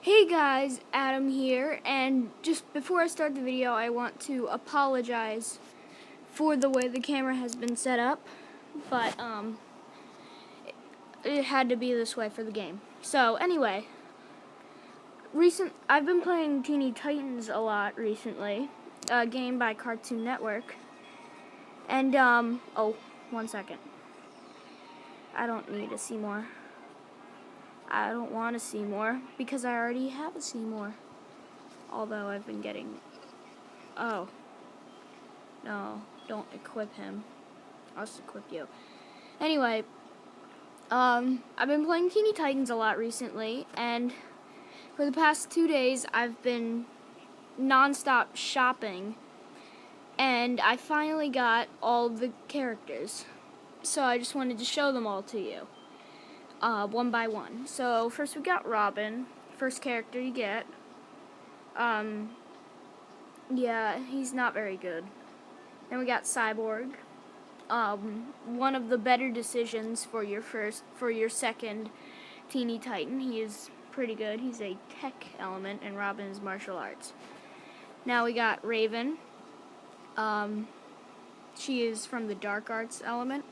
Hey guys, Adam here, and just before I start the video, I want to apologize for the way the camera has been set up, but it had to be this way for the game. So anyway, I've been playing Teeny Titans a lot recently, a game by Cartoon Network, and oh, 1 second. I don't need a Seymour. I don't want a Seymour because I already have a Seymour. Although I've been getting... Oh. No, don't equip him. I'll just equip you. Anyway, I've been playing Teeny Titans a lot recently, and for the past 2 days, I've been non-stop shopping, and I finally got all the characters. So I just wanted to show them all to you, one by one. So first we got Robin, first character you get. Yeah, he's not very good. Then we got Cyborg. One of the better decisions for your second Teeny Titan. He is pretty good. He's a tech element, and Robin is martial arts. Now we got Raven. She is from the dark arts element.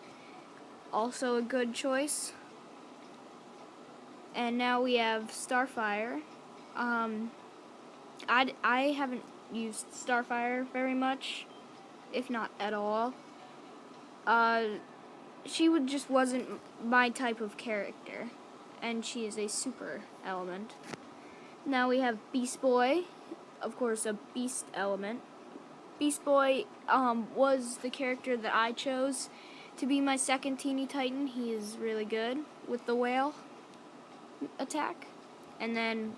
Also a good choice. And now we have Starfire. I haven't used Starfire very much, if not at all. She just wasn't my type of character, and she is a super element. Now we have Beast Boy, of course a beast element. Beast Boy was the character that I chose to be my second Teeny Titan. He is really good with the whale attack. And then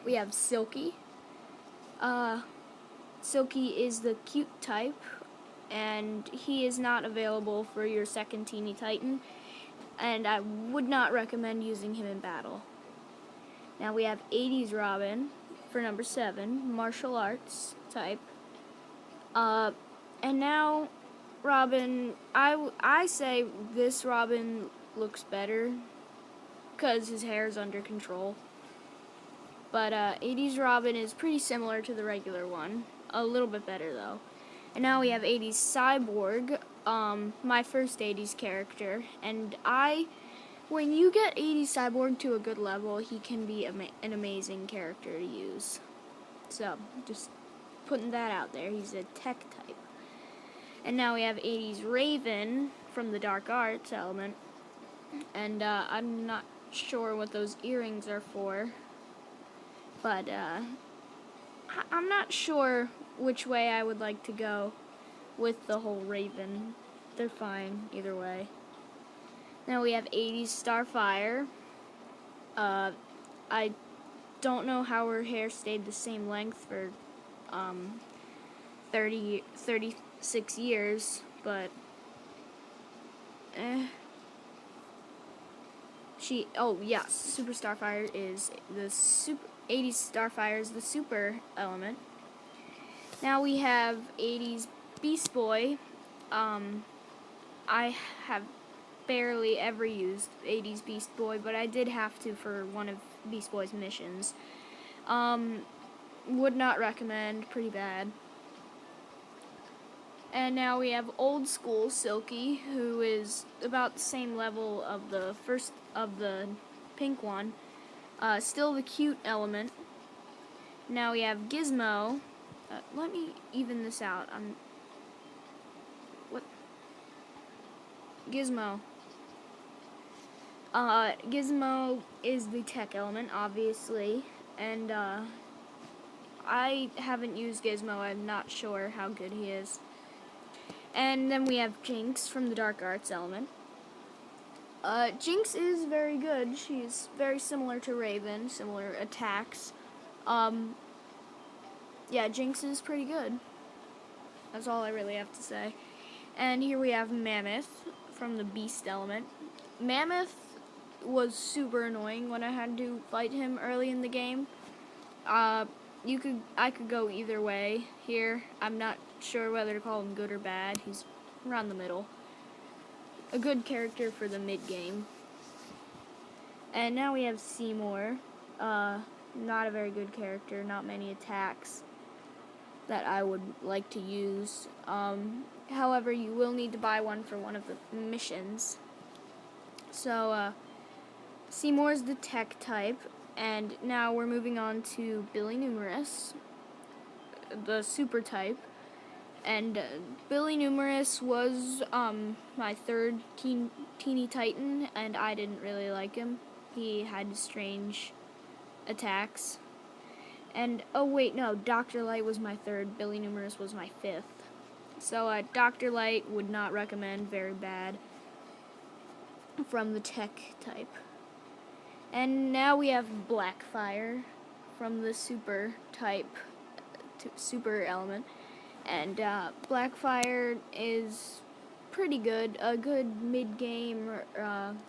we have Silky. Silky is the cute type, and he is not available for your second Teeny Titan, and I would not recommend using him in battle. Now we have 80s Robin for number 7, martial arts type. And now Robin, I say this Robin looks better because his hair is under control. But 80s Robin is pretty similar to the regular one, a little bit better though. And now we have 80s Cyborg, my first 80s character, and when you get 80s Cyborg to a good level, he can be an amazing character to use. So, just putting that out there, he's a tech type. And now we have 80s Raven from the dark arts element, and I'm not sure what those earrings are for, but I'm not sure which way I would like to go with the whole Raven. They're fine either way. Now we have 80s Starfire. I don't know how her hair stayed the same length for 36 years, but yes, Super Starfire is the 80s Starfire is the super element. Now we have 80s Beast Boy. I have barely ever used 80s Beast Boy, but I did have to for one of Beast Boy's missions. Would not recommend, pretty bad. And now we have old school Silky, who is about the same level of the first of the pink one. Still the cute element. Now we have Gizmo. Let me even this out. Gizmo. Gizmo is the tech element, obviously, and I haven't used Gizmo. I'm not sure how good he is. And then we have Jinx from the dark arts element. Jinx is very good. She's very similar to Raven, similar attacks. Yeah, Jinx is pretty good. That's all I really have to say. And here we have Mammoth from the beast element. Mammoth was super annoying when I had to fight him early in the game. I could go either way here. I'm not sure whether to call him good or bad. He's around the middle. A good character for the mid-game. And now we have Seymour. not a very good character, not many attacks that I would like to use. However, you will need to buy one for one of the missions. So, Seymour is the tech type, and now we're moving on to Billy Numerous, the super type. And Billy Numerous was my third teeny titan, and I didn't really like him. He had strange attacks. And, oh wait, no, Dr. Light was my third, Billy Numerous was my fifth. So, Dr. Light would not recommend, very bad, from the tech type. And now we have Blackfire from the super type, super element. And Blackfire is pretty good, a good mid-game,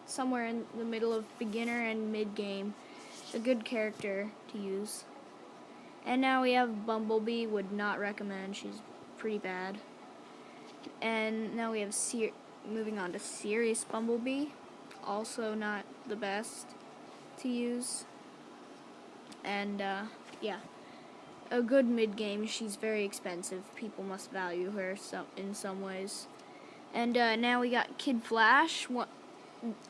somewhere in the middle of beginner and mid-game, a good character to use. And now we have Bumblebee, would not recommend, she's pretty bad. And now we have moving on to Serious Bumblebee, also not the best to use. And yeah, a good mid-game, she's very expensive, people must value her in some ways. And now we got Kid Flash, one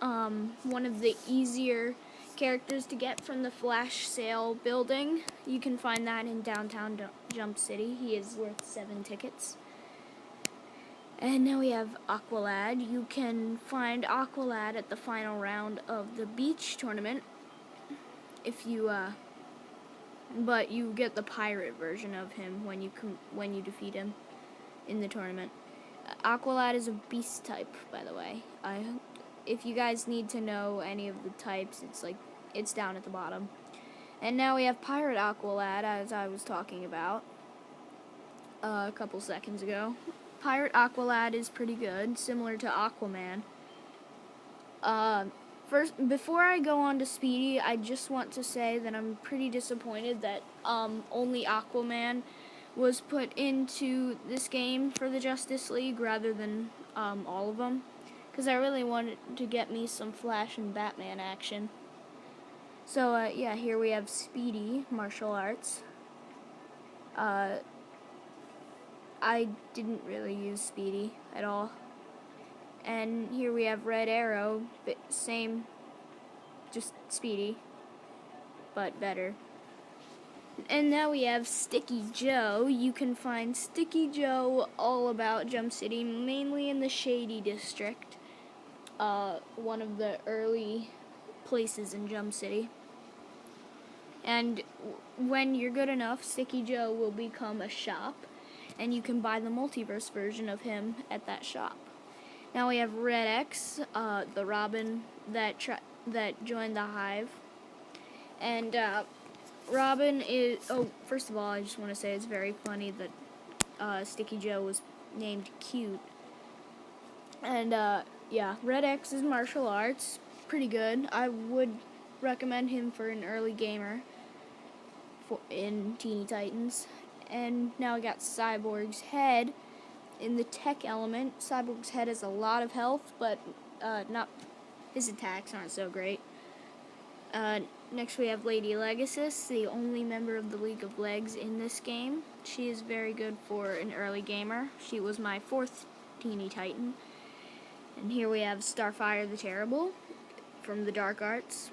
of the easier characters to get from the Flash sale building. You can find that in downtown Jump City. He is worth 7 tickets. And now we have Aqualad. You can find Aqualad at the final round of the beach tournament. If you but you get the pirate version of him when you defeat him in the tournament. Aqualad is a beast type, by the way. If you guys need to know any of the types, it's down at the bottom. And now we have Pirate Aqualad, as I was talking about a couple seconds ago. Pirate Aqualad is pretty good, similar to Aquaman. First, before I go on to Speedy, I just want to say that I'm pretty disappointed that only Aquaman was put into this game for the Justice League rather than all of them, because I really wanted to get me some Flash and Batman action. So yeah, here we have Speedy, martial arts. I didn't really use Speedy at all. And here we have Red Arrow, same, just Speedy, but better. And now we have Sticky Joe. You can find Sticky Joe all about Jump City, mainly in the Shady District, one of the early places in Jump City. And when you're good enough, Sticky Joe will become a shop, and you can buy the multiverse version of him at that shop. Now we have Red X, the Robin that joined the Hive. And Robin is... Oh, first of all, I just want to say it's very funny that Sticky Joe was named Cute. And yeah, Red X is martial arts, pretty good. I would recommend him for an early gamer in Teeny Titans. And now I got Cyborg's Head in the tech element. Cyborg's Head has a lot of health, but his attacks aren't so great. Next we have Lady Legacy, the only member of the League of Legs in this game. She is very good for an early gamer. She was my 4th Teeny Titan. And here we have Starfire the Terrible from the Dark Arts.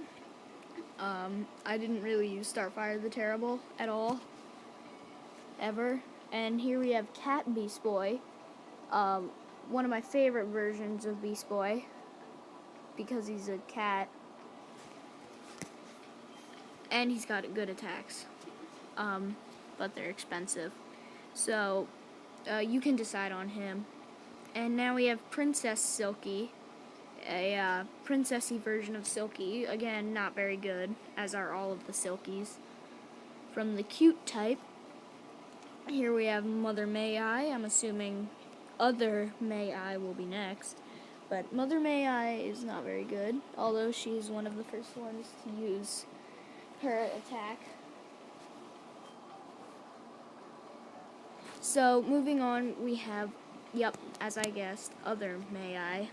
I didn't really use Starfire the Terrible at all, ever. And here we have Cat Beast Boy, one of my favorite versions of Beast Boy, because he's a cat, and he's got good attacks, but they're expensive. So, you can decide on him. And now we have Princess Silky, a princessy version of Silky. Again, not very good, as are all of the Silkies. From the cute type, here we have Mother May I. I'm assuming Other May I will be next. But Mother May I is not very good, although she's one of the first ones to use her attack. So, moving on, we have, yep, as I guessed, Other May I.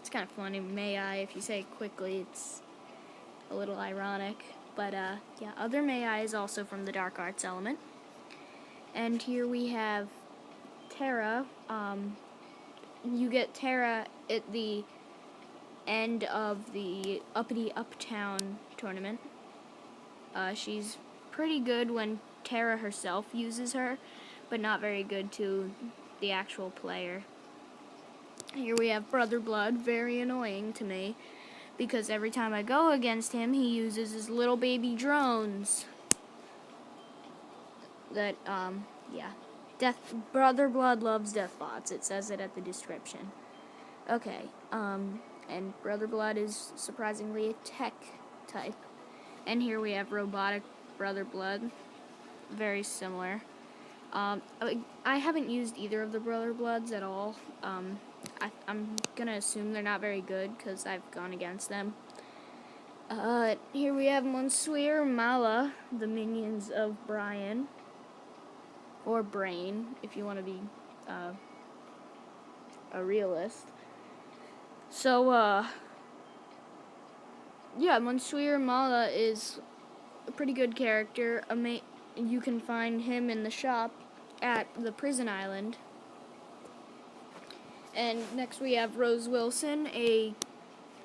It's kind of funny, May I, if you say it quickly, it's a little ironic. But yeah, Other May I is also from the Dark Arts element. And here we have Terra. You get Terra at the end of the Uppity Uptown tournament. She's pretty good when Terra herself uses her, but not very good to the actual player. Here we have Brother Blood, very annoying to me, because every time I go against him, he uses his little baby drones. That, yeah. Brother Blood loves Deathbots. It says it at the description. Okay, and Brother Blood is surprisingly a tech type. And here we have Robotic Brother Blood. Very similar. I haven't used either of the Brother Bloods at all. I'm gonna assume they're not very good because I've gone against them. Here we have Monsieur Mala, the minions of Brian. Or Brain, if you want to be a realist. So, yeah, Monsieur Mala is a pretty good character. You can find him in the shop at the Prison Island. And next we have Rose Wilson, a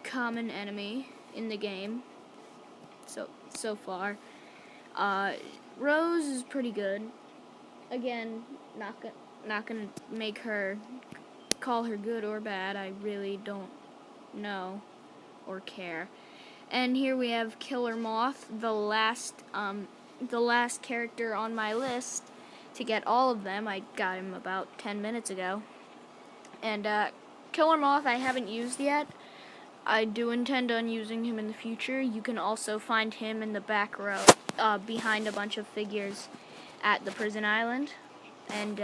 common enemy in the game. So far, Rose is pretty good. Again, not gonna make her call her good or bad. I really don't know or care. And here we have Killer Moth, the last character on my list to get all of them. I got him about 10 minutes ago. And Killer Moth I haven't used yet. I do intend on using him in the future. You can also find him in the back row, behind a bunch of figures at the Prison Island. And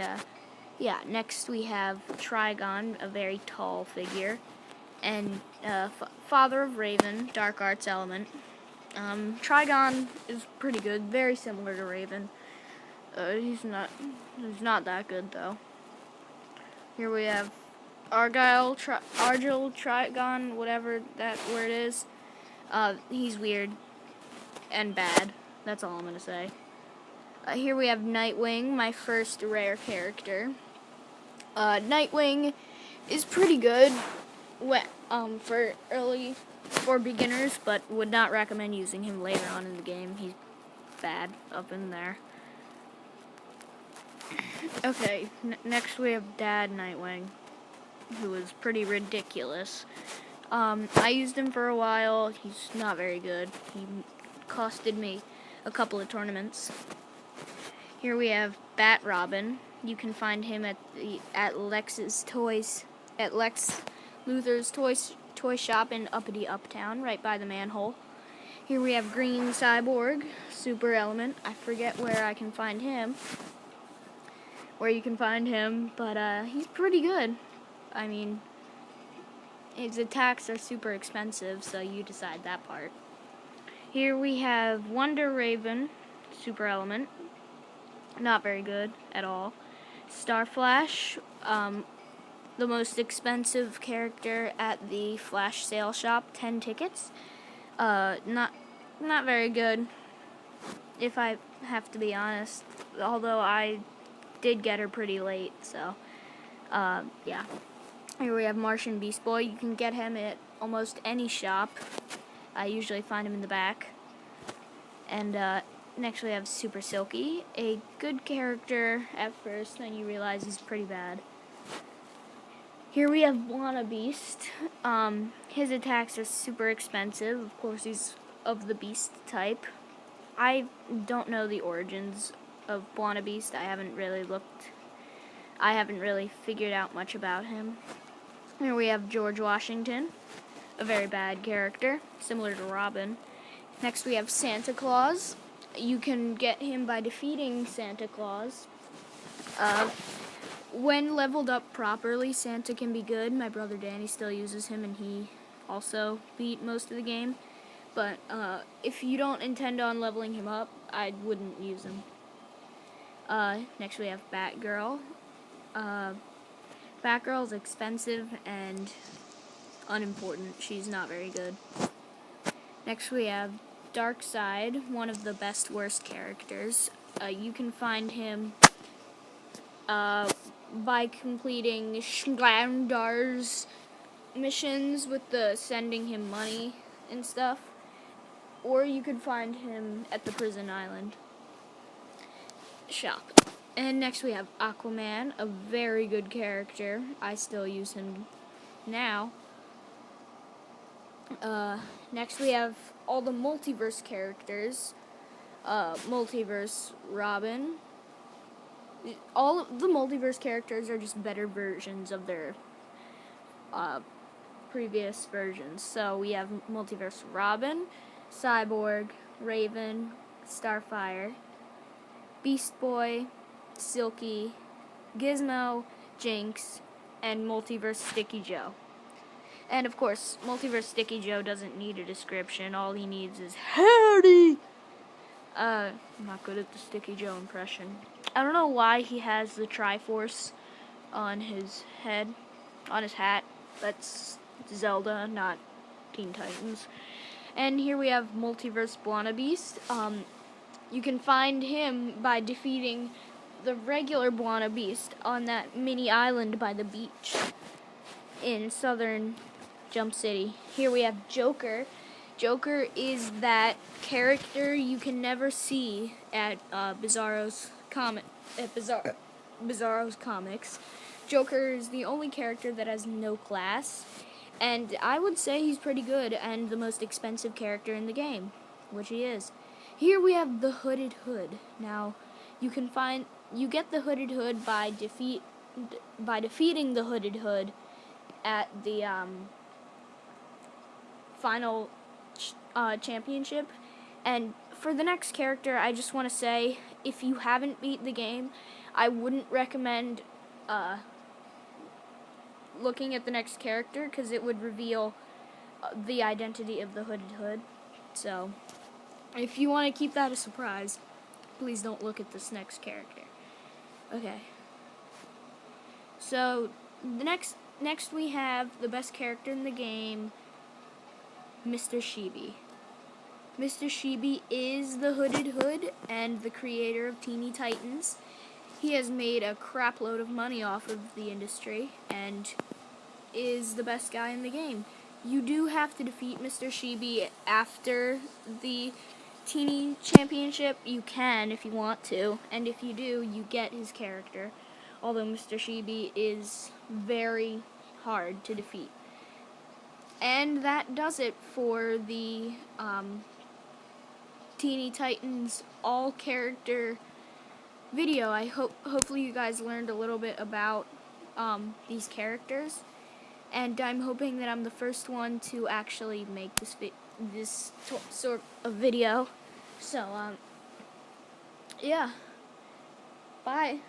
yeah, next we have Trigon, a very tall figure, and Father of Raven, Dark Arts element. Trigon is pretty good, very similar to Raven. He's not that good though. Here we have Argyle Trigon, whatever that word is. He's weird and bad. That's all I'm gonna say. Here we have Nightwing, my first rare character. Nightwing is pretty good for beginners, but would not recommend using him later on in the game. He's bad up in there. Okay, next we have Dad Nightwing, who is pretty ridiculous. I used him for a while. He's not very good. He costed me a couple of tournaments. Here we have Bat Robin. You can find him at Lex Luthor's toy shop in Uppity Uptown, right by the manhole. Here we have Green Cyborg, Super Element. I forget where you can find him, but he's pretty good. I mean, his attacks are super expensive, so you decide that part. Here we have Wonder Raven, Super Element. Not very good at all. Starflash, the most expensive character at the Flash sale shop, 10 tickets. Not very good, if I have to be honest, although I did get her pretty late, so, yeah. Here we have Martian Beast Boy. You can get him at almost any shop. I usually find him in the back. And, next we have Super Silky, a good character at first, then you realize he's pretty bad. Here we have Buana Beast. His attacks are super expensive. Of course, he's of the beast type. I don't know the origins of Buana Beast. I haven't really figured out much about him. Here we have George Washington, a very bad character, similar to Robin. Next we have Santa Claus. You can get him by defeating Santa Claus. When leveled up properly, Santa can be good. My brother Danny still uses him, and he also beat most of the game. But if you don't intend on leveling him up, I wouldn't use him. Next we have Batgirl. Batgirl's expensive and unimportant. She's not very good. Next we have Darkseid, one of the best worst characters. You can find him by completing Shlandar's missions with the sending him money and stuff. Or you could find him at the prison island shop. And next we have Aquaman, a very good character. I still use him now. Next we have all the multiverse characters. Multiverse Robin. All of the multiverse characters are just better versions of their previous versions. So we have Multiverse Robin, Cyborg, Raven, Starfire, Beast Boy, Silky, Gizmo, Jinx, and Multiverse Sticky Joe. And of course, Multiverse Sticky Joe doesn't need a description. All he needs is howdy. I'm not good at the Sticky Joe impression. I don't know why he has the Triforce on his head, on his hat. That's Zelda, not Teen Titans. And here we have Multiverse Buona Beast. You can find him by defeating the regular Buona Beast on that mini island by the beach in southern Jump City. Here we have Joker. Joker is that character you can never see at Bizarro's comics. Joker is the only character that has no class, and I would say he's pretty good and the most expensive character in the game, which he is. Here we have the Hooded Hood. Now, you get the Hooded Hood by defeating the Hooded Hood at the final championship. And for the next character, I just want to say, if you haven't beat the game, I wouldn't recommend looking at the next character, because it would reveal the identity of the Hooded Hood. So, if you want to keep that a surprise, please don't look at this next character. Okay. So, the next we have the best character in the game, Mr. Sheeby. Mr. Sheeby is the Hooded Hood and the creator of Teeny Titans. He has made a crap load of money off of the industry and is the best guy in the game. You do have to defeat Mr. Sheeby after the Teeny Championship. You can if you want to, and if you do, you get his character. Although Mr. Sheeby is very hard to defeat. And that does it for the Teeny Titans all-character video. Hopefully you guys learned a little bit about these characters, and I'm hoping that I'm the first one to actually make this sort of video. So yeah, bye.